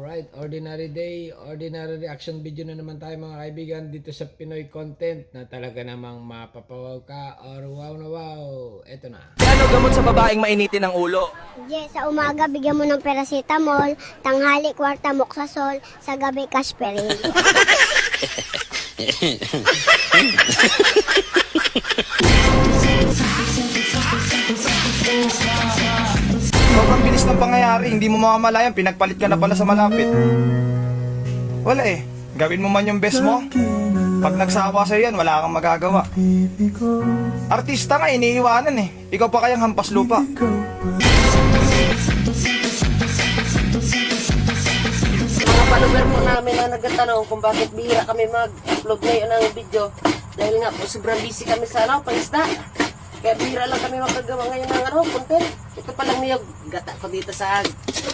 Alright, ordinary day, ordinary reaction video na naman tayo mga kaibigan dito sa Pinoy content na talaga namang mapapawaw ka or wow na wow. Eto na. Ano gamot sa babaeng mainitin ang ulo? Yes, sa umaga bigyan mo ng paracetamol, tanghali kwarta moxazol, sa gabi caspherin. Sobrang bilis ng pangyayari, hindi mo mamamalayan, pinagpalit ka na pala sa malapit. Wala eh, gawin mo man yung best mo. Pag nagsawa sa'yo yan, wala kang magagawa. Artista nga, iniiwanan eh. Ikaw pa kayang hampas lupa. Mga follower po namin na nagtatanong kung bakit bihira kami mag-upload ngayon ng video. Dahil nga po sobrang busy kami sa pangisda. Kaya bihira lang kami magagawa ngayon ng content. Ito pa lang niyog, gata ko dito sa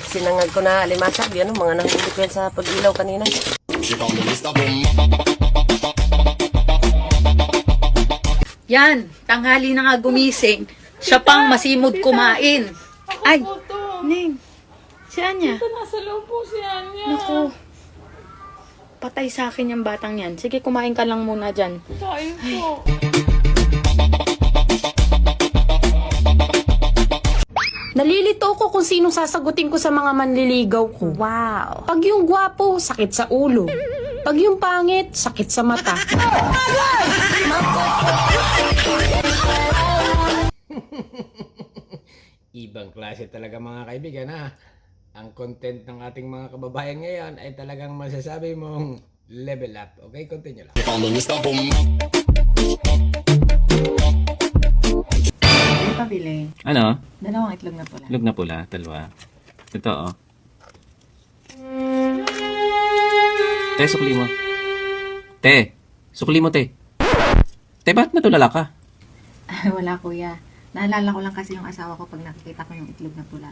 sinangag ko na limasag. Yan mga nahuli ko yan sa pag-ilaw kanina. Yan, tanghali na nga gumising. Siya pang masimod kumain. Ay, Ning, si Anya. Ito nasa loob po si Anya. Naku, patay sa akin yung batang yan. Sige, kumain ka lang muna dyan. Kain po. Nalilito ko kung sino sasagutin ko sa mga manliligaw ko. Wow. Pag yung gwapo, sakit sa ulo. Pag yung pangit, sakit sa mata. Ibang klase talaga mga kaibigan ha. Ang content ng ating mga kababayan ngayon ay talagang masasabi mong level up. Okay, continue lang. Pabili. Ano? Dalawang itlog na pula. Itlog na pula, dalawa. Ito, oh. Te, sukli mo. Te, sukli mo, te. Te, ba't natulala ka? Wala kuya. Naalala ko lang kasi yung asawa ko pag nakikita ko yung itlog na pula.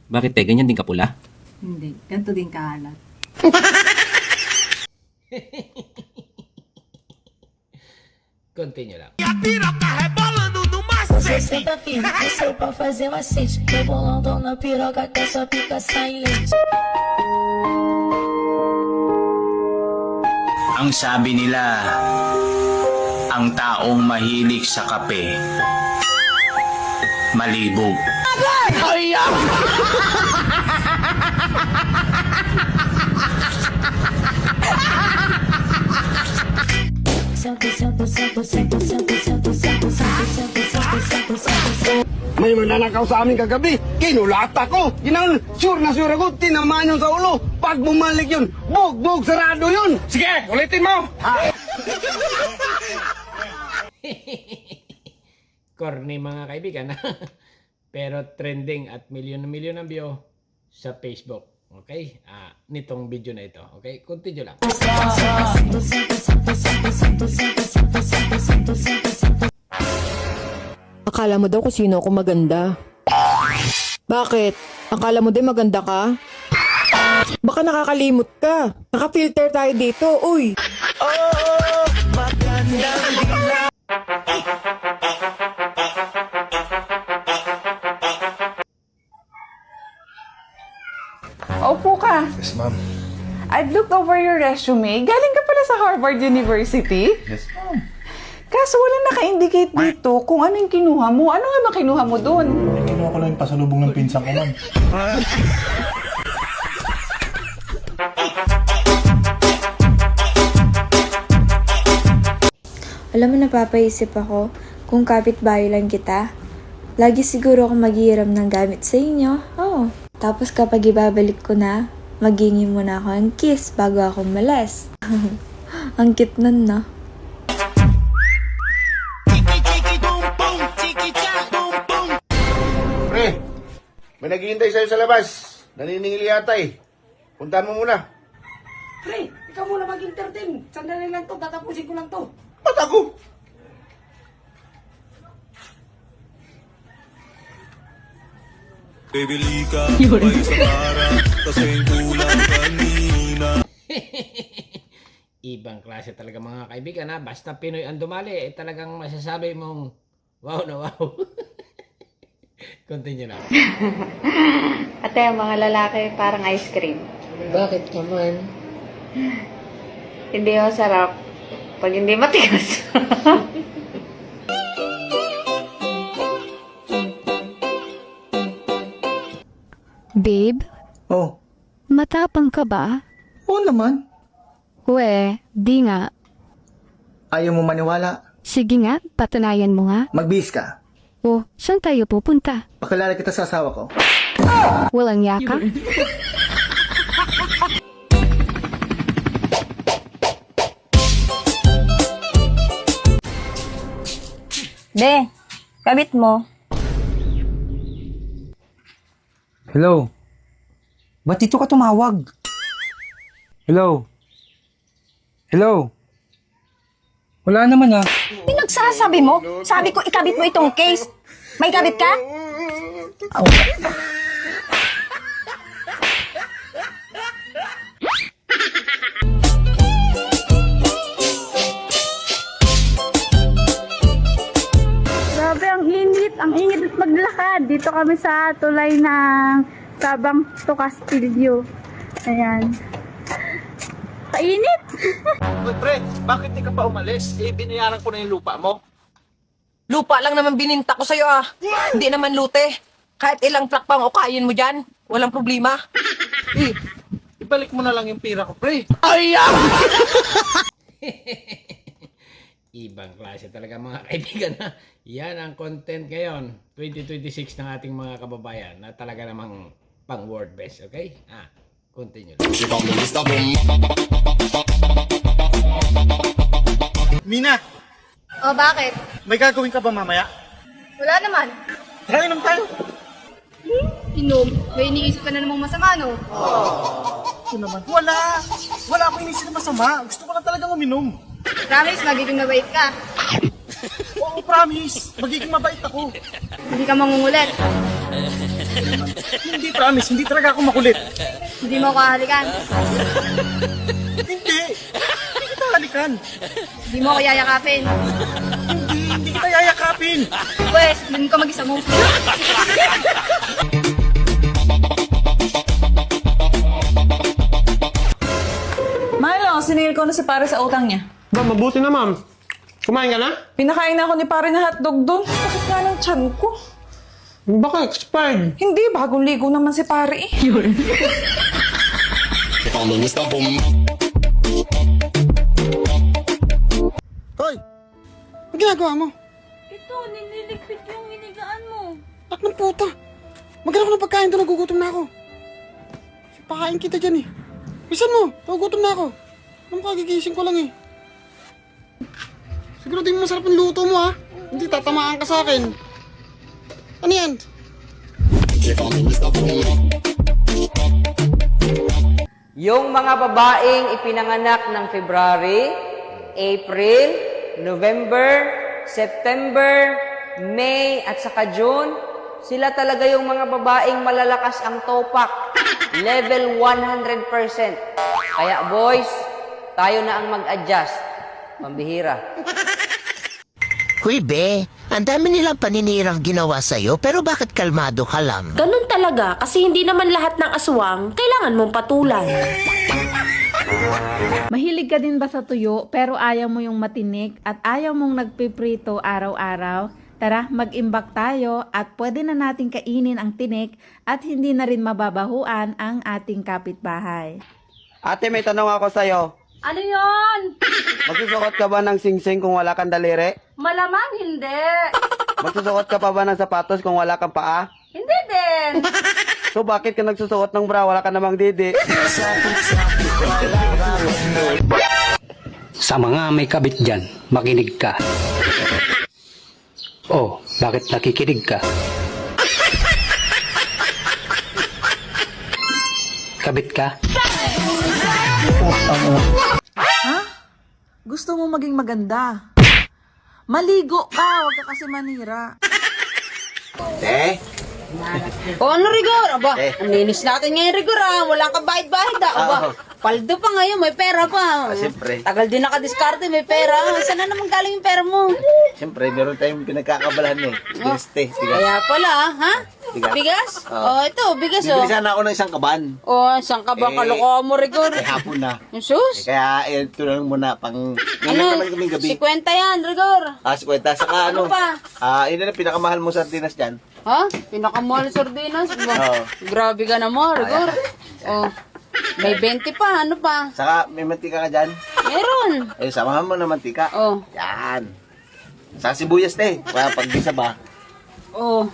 Bakit, te? Ganyan din ka pula? Hindi. Ganito din kaalat. Continue lang. Você senta firme, desceu pra fazer um assiste. Rebolando na piroca que essa pica sai leite. Ang sabi nila, ang taong mahilig sa kape, malibog. May mananakaw sa amin kagabi. Kinulata ko. Ginaon, sure na sure ako. Tinamaan yun sa ulo. Pag bumalik yun, bugbog sarado yun. Sige, ulitin mo. Corny mga kaibigan. Pero trending at milyon na milyon ang view sa Facebook. Okay? Nitong video na ito. Okay? Continue lang. Akala mo daw kung sino ako maganda. Bakit? Akala mo din maganda ka? Baka nakakalimot ka. Naka-filter tayo dito, uy. Opo ka. Yes, ma'am. I've looked over your resume. Galing ka pala sa Harvard University. Yes, ma'am. Kaso wala naka-indicate dito kung ano yung kinuha mo. Ano nga ba kinuha mo dun? Kinuha ko lang yung pasalubong ng pinsang ko, ma'am. Alam mo, napapaisip ako kung kapitbahay lang kita. Lagi siguro ako maghihiram ng gamit sa inyo. Oo. Tapos kapag ibabalik ko na, maghingi mo na ako ng kiss bago ako malas. Ang cute nun, no? Pre, may naghihintay sa'yo sa labas. Naniningil yata eh. Puntahan mo muna. Pre, ikaw muna mag-entertain. Sandali lang to, tatapusin ko lang to. Ba't ako? Bibili ka pa isa para kasing kulang kanina. Ibang klase talaga mga kaibigan ha. Basta Pinoy ang dumali, talagang masasabi mong wow na wow. Continue na. Ate, mga lalaki parang ice cream. Bakit naman? Hindi masarap pag hindi matigas. Babe, Oh, matapang ka ba? oo naman. Di nga. Ayaw mo maniwala. Sige nga, patunayan mo nga. Magbihis ka. Saan tayo pupunta? Pakilala kita sa asawa ko. Walang yaka? Be, kabit mo. Hello? Ba't dito ka tumawag? Hello? Hello? Wala naman ah. Pinagsasabi mo? Sabi ko ikabit mo itong case. May kabit ka? Grabe, ang init. Ang init at maglakad. Dito kami sa tulay ng Sabang to Castillo. Ayan. Kainit! Uy, pre, bakit di ka pa umalis? Binayaran ko na yung lupa mo. Lupa lang naman bininta ko sa'yo ah. Hindi naman lute. Kahit ilang truck pang ukayin mo dyan, walang problema. Ibalik mo na lang yung pira ko, pre. Ibang klase talaga mga kaibigan na. Yan ang content ngayon, 2026 ng ating mga kababayan na talaga namang pang world best, okay? Continue lang. Mina, Bakit? may gagawin ka ba mamaya? Wala naman. Tara, inom tayo. Inom. May iniisip ka na namang masama, no? Ito naman. Wala akong inisip na masama. Gusto ko lang talagang uminom. Promise, magiging mabait ka. Oo, promise. Magiging mabait ako. Hindi ka mangungulit. Hindi, promise. Hindi talaga ako makulit. Hindi mo kahalikan. Hindi kita halikan. Hindi mo ako yayakapin. Hindi kita yayakapin. Pwes, dun ka mag-isa mo. Malo, siningil ko na si pare sa utang niya. Ba, mabuti na ma'am. Kumain ka na? Pinakain na ako ni pare na hotdog doon. Bakit nga ng tiyan ko? Baka expired. Hindi, bagong ligo naman si pare eh. Hoy! Ang ginagawa mo? Ito, nililigpit ko yung hinigaan mo. Tak ng puta. Maghanap ko ng pagkain doon, nagugutom na ako. Pakain kita dyan eh. Bisan mo, nagugutom na ako. Anong kagigising ko lang eh. Siguro di mo masarap ang luto mo ha. Hindi tatamaan ka sa akin. Ano yan? Yung mga babaeng ipinanganak ng February, April, November, September, May at saka June, sila talaga yung mga babaeng malalakas ang topak. Level 100%. Kaya boys, tayo na ang mag-adjust. Pambihira. Huy be, ang dami nilang paninirang ginawa sa'yo pero bakit kalmado ka lang? Ganun talaga kasi hindi naman lahat ng aswang kailangan mong patulan. Mahilig ka din ba sa tuyo pero ayaw mo yung matinik at ayaw mong nagpiprito araw-araw? Tara, mag-imbak tayo at pwede na natin kainin ang tinik at hindi na rin mababahuan ang ating kapitbahay. Ate, may tanong ako sa'yo. Ano yon? Magsusuot ka ba ng singsing kung wala kang daliri? Malamang hindi. Magsusuot ka pa ba ng sapatos kung wala kang paa? Hindi din. So bakit ka nagsusuot ng bra, wala ka namang didi? Sa mga may kabit dyan, makinig ka. Oh, bakit nakikinig ka? Kabit ka? Gusto mo maging maganda? Maligo ka, huwag ka kasi manira. O ano, Rigor? Aba, ang linis natin ngayon, Rigor, ah. Wala ka bahid-bahid, ah. Aba, paldo pa ngayon, may pera pa. Siyempre. Tagal din nakadiskarte, may pera. Saan na naman galing yung pera mo? Siyempre, meron tayong pinagkakabalahan eh. Kaya pala, ha? Bigas? Oh, ito, bigas, oh. Bibili sana ako ng isang kaban. Oh, saan ka ba kalokohan mo, Rigor? Hapon na. Yung sus? Kaya, ito lang muna pang... Ano? 50 yan, Rigor. 50. Saka Ano pa? yun na pinakamahal mo sardinas dyan. Ha? Pinakamahal sardinas? Oo. Grabe ka naman, Rigor. Oh. May 20 pa, ano pa? Saka, may mantika ka dyan. Meron. Samahan mo na mantika. Oh. Yan. Saka sibuyas, paggisa ba? Oh.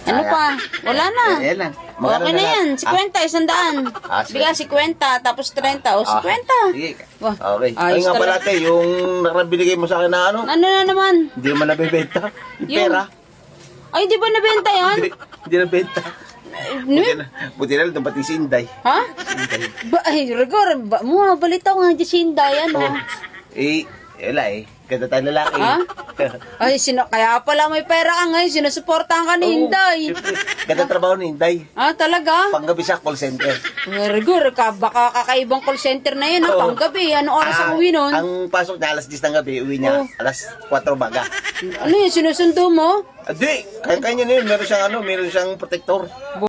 Ano pa? Wala na. Yan lang. Okay na yan. 50, 100. Bigas 50, tapos 30. O, 50. Sige. Wah, Okay. Ay ayos nga pala, talaga. yung nakabinigay mo sa akin na ano, Ano na naman? hindi mo nabibenta. Yung Yung- pera. Ay, di ba nabenta yan? Hindi nabenta. Buti na lang, dumating si Inday. Ha? Ba, ay, Rigor, balita ko nga di Sinday, ano? Wala Ganda tayo lalaki. Ha? Ay, kaya pala may pera ka ngayon, sinusuportahan ka ni Inday. Siyempre, ganda trabaho ni Inday. Ah, talaga? Panggabi sa call center. Rigor, baka kakaibang call center na yun, ha? Panggabi, anong oras ang uwi nun? Ang pasok niya alas 10 ng gabi, uwi niya alas 4 baga. Ano yun, sinusundo mo? Hindi, kaya niya na yun. Meron siyang protector.